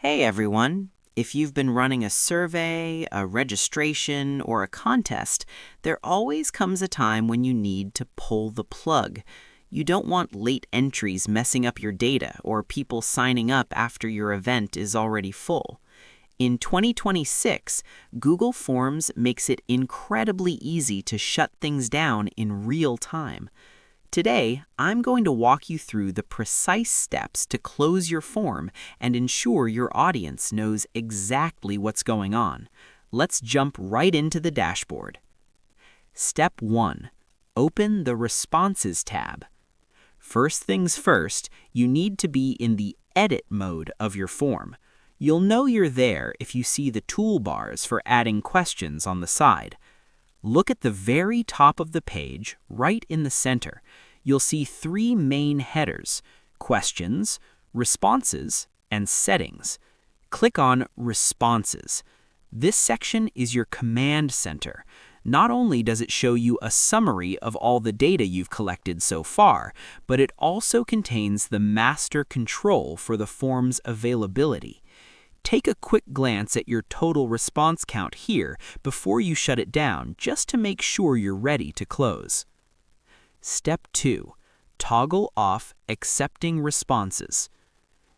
Hey everyone! If you've been running a survey, a registration, or a contest, there always comes a time when you need to pull the plug. You don't want late entries messing up your data or people signing up after your event is already full. In 2026, Google Forms makes it incredibly easy to shut things down in real time. Today, I'm going to walk you through the precise steps to close your form and ensure your audience knows exactly what's going on. Let's jump right into the dashboard. Step 1. Open the Responses tab. First things first, you need to be in the Edit mode of your form. You'll know you're there if you see the toolbars for adding questions on the side. Look at the very top of the page, right in the center. You'll see three main headers: Questions, Responses, and Settings. Click on Responses. This section is your command center. Not only does it show you a summary of all the data you've collected so far, but it also contains the master control for the form's availability. Take a quick glance at your total response count here before you shut it down, just to make sure you're ready to close. Step 2. Toggle off Accepting Responses.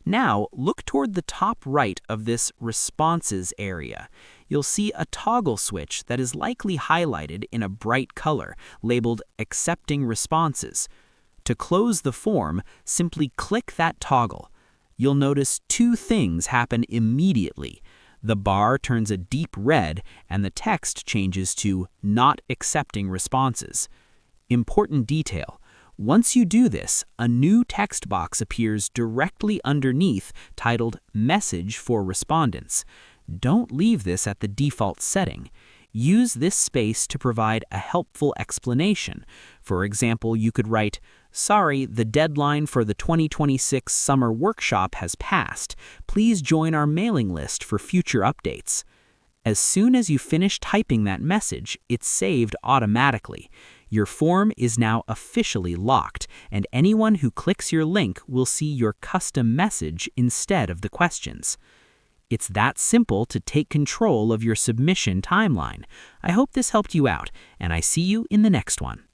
Now, look toward the top right of this Responses area. You'll see a toggle switch that is likely highlighted in a bright color, labeled Accepting Responses. To close the form, simply click that toggle. You'll notice two things happen immediately. The bar turns a deep red and the text changes to Not Accepting Responses. Important detail: once you do this, a new text box appears directly underneath titled Message for Respondents. Don't leave this at the default setting. Use this space to provide a helpful explanation. For example, you could write, "Sorry, the deadline for the 2026 summer workshop has passed. Please join our mailing list for future updates." As soon as you finish typing that message, it's saved automatically. Your form is now officially locked, and anyone who clicks your link will see your custom message instead of the questions. It's that simple to take control of your submission timeline. I hope this helped you out, and I see you in the next one.